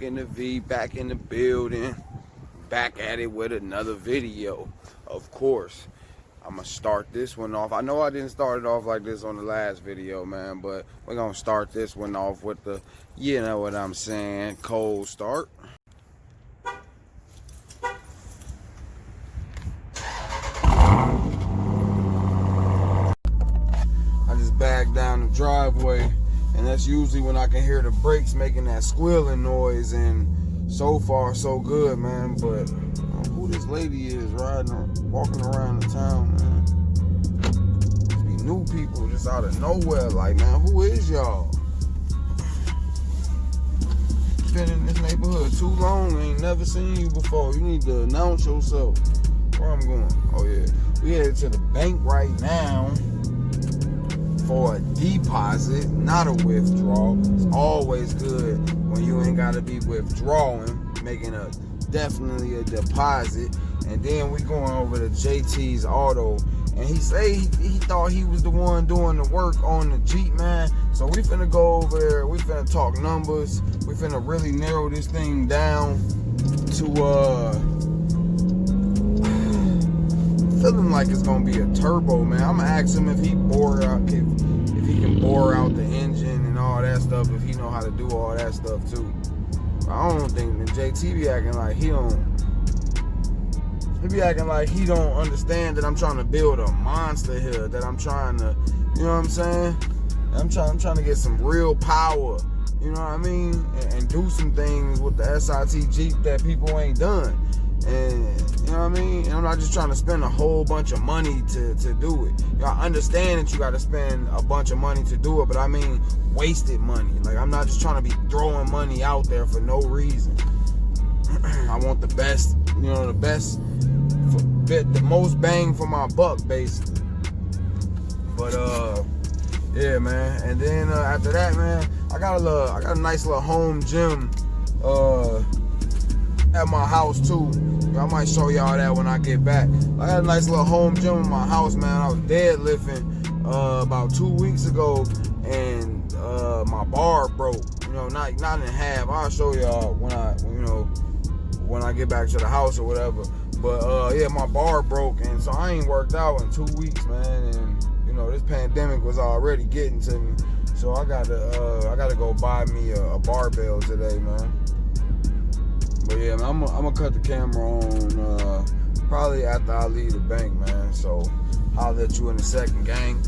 in the V, back in the building, back at it with another video. Of course, I'm gonna start this one off. I know I didn't start it off like this on the last video, man, but we're gonna start this one off with the, you know what I'm saying, cold start. I just backed down the driveway, and that's usually when I can hear the brakes making that squealing noise, and so far so good, man. But who this lady is walking around the town, man. These be new people just out of nowhere, like, man, who is y'all? Been in this neighborhood too long, ain't never seen you before. You need to announce yourself. Where I'm going? Oh yeah, we headed to the bank right now for a deposit, not a withdrawal. It's always good when you ain't gotta be withdrawing, making definitely a deposit. And then we going over to JT's Auto, and he say he thought he was the one doing the work on the Jeep, man. So we finna go over there, we finna talk numbers, we finna really narrow this thing down to feeling like it's gonna be a turbo, man. I'm gonna ask him if he can bore out the engine and all that stuff, if he know how to do all that stuff too. I don't think that JT be acting like he be acting like he don't understand that I'm trying to build a monster here, that I'm trying to, you know what I'm saying? I'm trying to get some real power, you know what I mean? And do some things with the SIT Jeep that people ain't done. And you know what I mean? And I'm not just trying to spend a whole bunch of money to do it. You know, I understand that you got to spend a bunch of money to do it, but I mean wasted money. Like, I'm not just trying to be throwing money out there for no reason. I want the best, you know, the most bang for my buck, basically. But yeah, man. And then after that, man, I got a nice little home gym at my house too. I might show y'all that when I get back. I got a nice little home gym in my house, man. I was deadlifting about 2 weeks ago, and my bar broke. You know, not in half. I'll show y'all when I get back to the house or whatever. But yeah, my bar broke, and so I ain't worked out in 2 weeks, man. And you know, this pandemic was already getting to me, so I gotta go buy me a barbell today, man. But yeah, man, I'm gonna cut the camera on probably after I leave the bank, man. So I'll let you in a second, gang.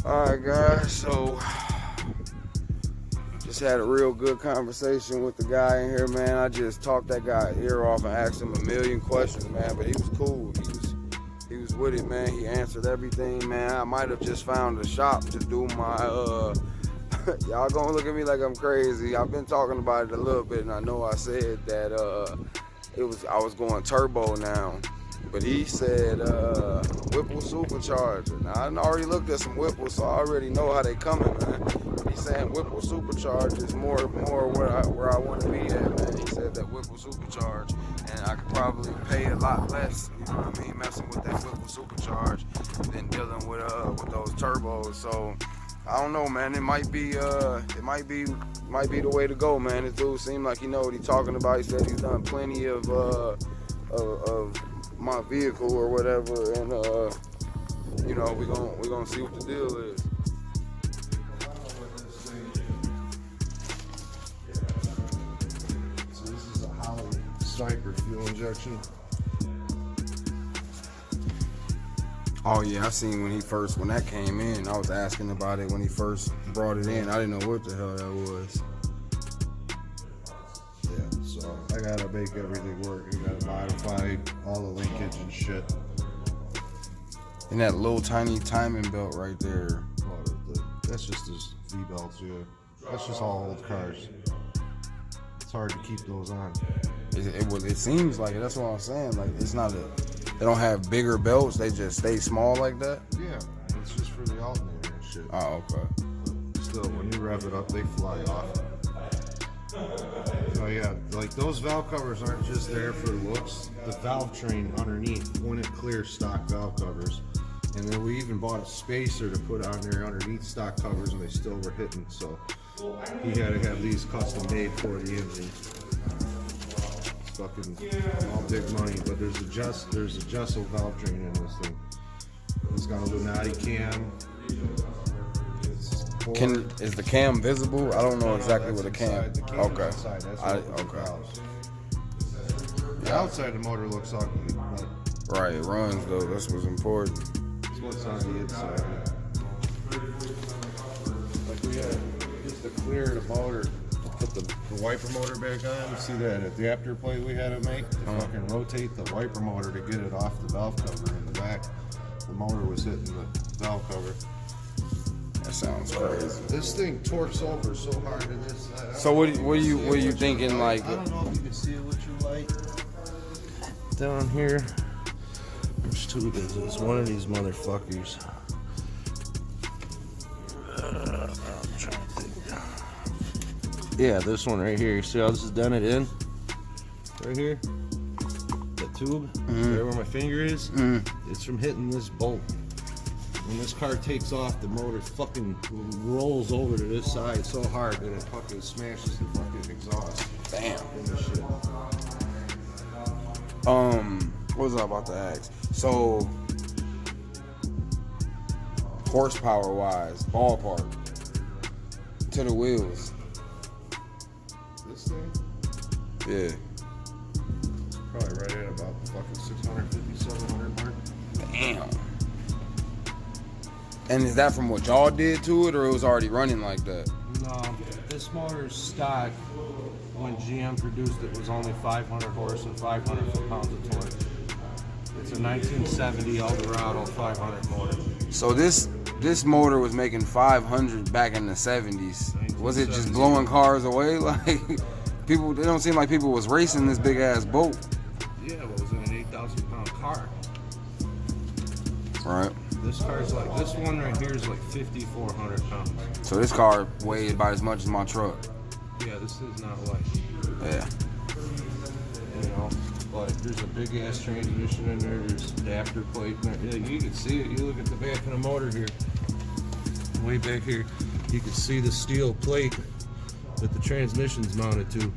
Alright guys, so just had a real good conversation with the guy in here, man. I just talked that guy's ear off and asked him a million questions, man, but he was cool. He was with it, man. He answered everything, man. I might have just found a shop to do my y'all gonna look at me like I'm crazy. I've been talking about it a little bit, and I know I said that I was going turbo now. But he said Whipple supercharger. Now I already looked at some Whipples, so I already know how they coming, man. He's saying Whipple supercharge is more where I want to be at, man. He said that Whipple supercharge, and I could probably pay a lot less, you know what I mean, messing with that Whipple supercharge than dealing with those turbos. So I don't know, man. It might be the way to go, man. This dude seemed like he know what he's talking about. He said he's done plenty of my vehicle or whatever, and you know, we gonna see what the deal is. So this is a Holly Sniper fuel injection. Oh yeah, I seen when that came in. I was asking about it when he first brought it in. I didn't know what the hell that was. Yeah, so I gotta make everything work. You gotta modify all the linkage and shit. And that little tiny timing belt right there. Oh, that's just his V-belts, yeah. That's just all old cars. It's hard to keep those on. It seems like it. That's what I'm saying. Like, it's not they don't have bigger belts. They just stay small like that. Yeah, it's just for the alternator and shit. Oh, okay. But still, when you rev it up, they fly off. So yeah, like those valve covers aren't just there for looks. The valve train underneath wouldn't clear stock valve covers. And then we even bought a spacer to put on there underneath stock covers, and they still were hitting. So he had to have these custom made for the engine. It's fucking all big money, but there's a Jessel valve train in this thing. It's got a Lunati cam. Is the cam visible? I don't know exactly what the cam. Okay. Inside. That's okay. The outside the motor looks ugly, but right, it runs though. That's what's important. That's what's on the inside. Like we had just to clear the motor, put the wiper motor back on. You see that adapter plate we had to make to fucking rotate the wiper motor to get it off the valve cover in the back. The motor was hitting the valve cover. That sounds crazy. This thing torques over so hard in this. So what are you thinking? Like, I don't know if you can see what you like. Down here, there's two. There's one of these motherfuckers. I'm trying to think. Yeah, this one right here. You see how this is dented in? Right here. That tube. Right where my finger is. It's from hitting this bolt. When this car takes off, the motor fucking rolls over to this side so hard that it fucking smashes the fucking exhaust. Damn. In this shit. What was I about to ask? So, horsepower wise, ballpark to the wheels. This thing? Yeah. Probably right at about the fucking 650, 700 mark. Damn. And is that from what y'all did to it, or it was already running like that? No, this motor's stock when GM produced it was only 500 horse and 500 foot-pounds of torque. It's a 1970 Eldorado 500 motor. So this motor was making 500 back in the 70s. Was it just blowing cars away? Like, people, it don't seem like people was racing this big ass boat. Yeah, it was in an 8,000 pound car. Right. This car's like, this one right here is like 5,400 pounds. So this car weighed about as much as my truck. Yeah, this is not light. Yeah. You know, but there's a big ass transmission in there. There's adapter plate in there. Yeah, you can see it. You look at the back of the motor here. Way back here, you can see the steel plate that the transmission's mounted to.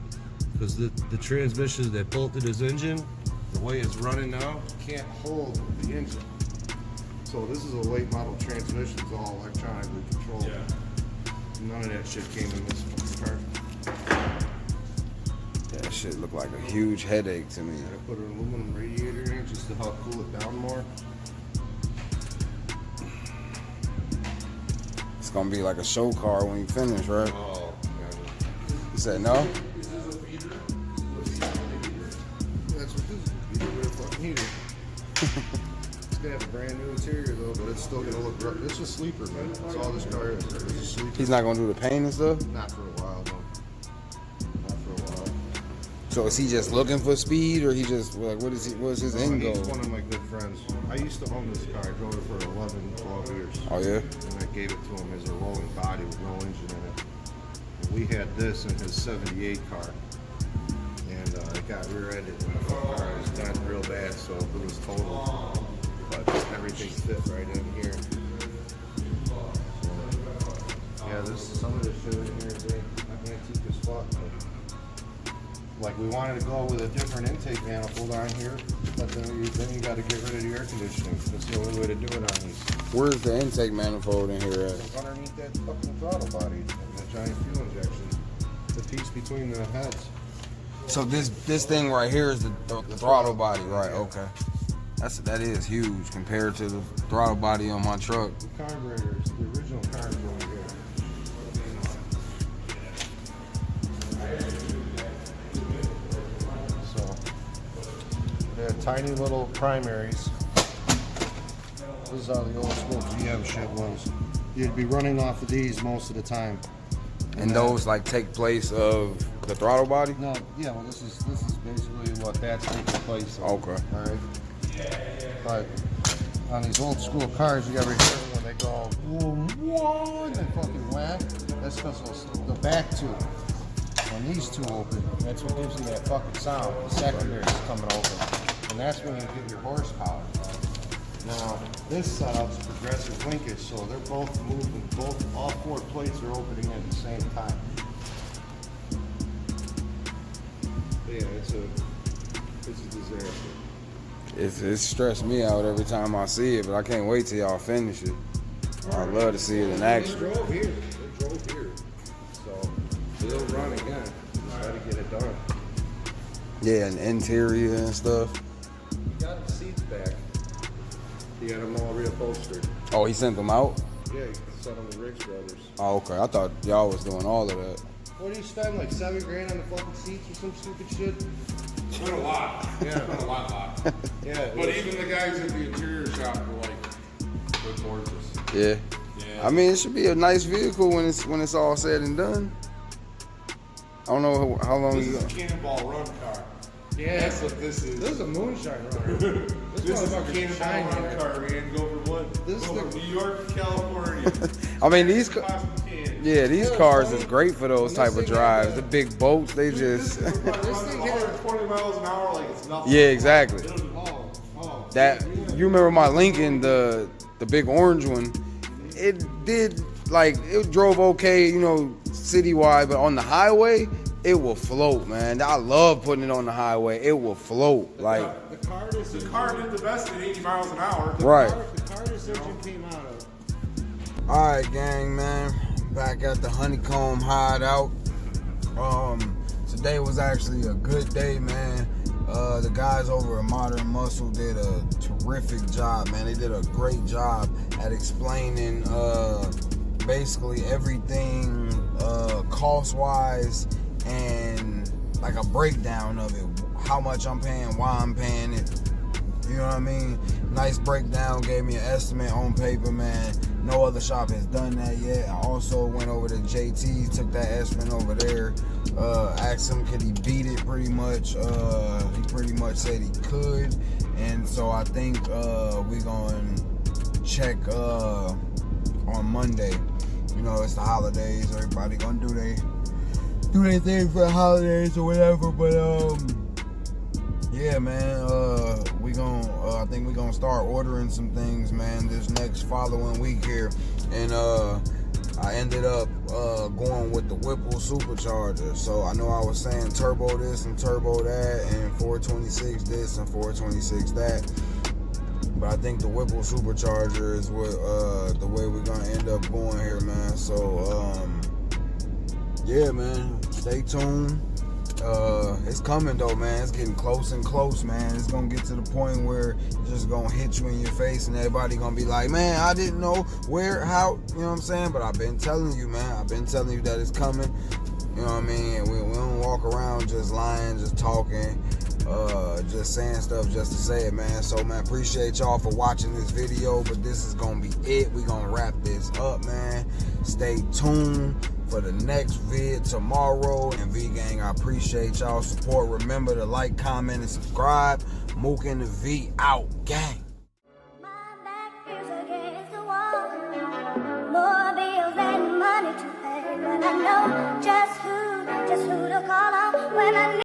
Because the transmission that bolted his engine, the way it's running now, can't hold the engine. So this is a late model transmission. It's all electronically controlled. Yeah. None of that shit came in this fucking car. Yeah, that shit looked like a huge headache to me. I put an aluminum radiator in just to help cool it down more. It's gonna be like a show car when you finish, right? Oh, You said no? that's what this is. Heater with a fucking heater. It's gonna have a brand new interior though, but it's still gonna look rough. It's a sleeper, man. That's all this car is. It's a sleeper. He's not gonna do the paint and stuff? Not for a while, no. Not for a while. So is he just looking for speed, or he just like what's his end goal? He's one of my good friends. I used to own this car. I drove it for 11, 12 years. Oh yeah? And I gave it to him as a rolling body with no engine in it. And we had this in his 78 car. And it got rear-ended when the car was done real bad, so it was total. But everything fit right in here. So, yeah, some of this shit in here is antique as fuck. Like we wanted to go with a different intake manifold on here, but then you got to get rid of the air conditioning. That's the only way to do it on these. Where's the intake manifold in here at? It's underneath that fucking throttle body and the giant fuel injection. The piece between the heads. So this thing right here is the throttle body, right? Okay. That is huge compared to the throttle body on my truck. The carburetors, the original carburetor over here. So they had tiny little primaries. This is how the old school GM shit was. You'd be running off of these most of the time. And those like take place of the throttle body? No, yeah, well this is basically what that's taking place of. Okay. Alright. But on these old school cars you ever hear when they go whoa, whoa, and they fucking whack, that's because the back tube. When these two open, that's what gives you that fucking sound. The secondary is coming open. And that's when you get your horsepower. Now, this setup's progressive linkage, so they're both moving, all four plates are opening at the same time. Yeah, it's a disaster. It's stressed me out every time I see it, but I can't wait till y'all finish it. I'd love to see it in action. They drove here. So they'll run again. Try to get it done. Yeah, and interior and stuff. You got the seats back. He had them all reupholstered. Oh, he sent them out? Yeah, he sent them to Rick's Brothers. Oh, okay. I thought y'all was doing all of that. What do you spend, like $7 grand on the fucking seats or some stupid shit? Spent a lot. Yeah. Spent a lot. Yeah. But even the guys at the interior shop were like, good gorgeous. Yeah. Yeah. I mean, it should be a nice vehicle when it's all said and done. I don't know how long This you is a Cannonball Run car. Yeah. That's what this is. This is a moonshine runner. This is a motherfucker's Cannonball shiny, Run car, man. Go from what? This Go is from New York to California. I mean, these Yeah, cars is great for those type of drives. The big boats, they This just thing runs 120 miles an hour like it's nothing. yeah, exactly. Oh. That you remember my Lincoln, the big orange one? It did it drove okay, citywide, but on the highway, it will float, man. I love putting it on the highway. It will float, The car did the best at 80 miles an hour. right. The car this engine came out of. All right, gang, man. Back at the Honeycomb Hideout. Today was actually a good day, man. The guys over at Modern Muscle did a terrific job, man. They did a great job at explaining basically everything cost-wise and like a breakdown of it. How much I'm paying, why I'm paying it. You know what I mean? Nice breakdown, gave me an estimate on paper, man. No other shop has done that yet. I also went over to JT, took that estimate over there, asked him could he beat it pretty much. He pretty much said he could. And so I think we're going to check on Monday. It's the holidays. Everybody going to do their thing for the holidays or whatever. But yeah, man, I think we're gonna start ordering some things, man, this next following week here. And I ended up going with the Whipple supercharger. So I know I was saying turbo this and turbo that and 426 this and 426 that. But I think the Whipple supercharger is what the way we're gonna end up going here, man. So yeah, man, stay tuned. It's coming though, man. It's getting close and close, man. It's gonna get to the point where it's just gonna hit you in your face, and everybody gonna be like, man, I didn't know where, how, you know what I'm saying? But I've been telling you, man. I've been telling you that it's coming. You know what I mean? And we don't walk around just lying, just talking, just saying stuff just to say it, man. So, man, appreciate y'all for watching this video, but this is gonna be it. We gonna wrap this up, man. Stay tuned for the next vid tomorrow. And V-Gang, I appreciate y'all support. Remember to like, comment, and subscribe. Mook and the V out, gang. My back is against the wall. More bills and money to pay, but I know just who to call on when I need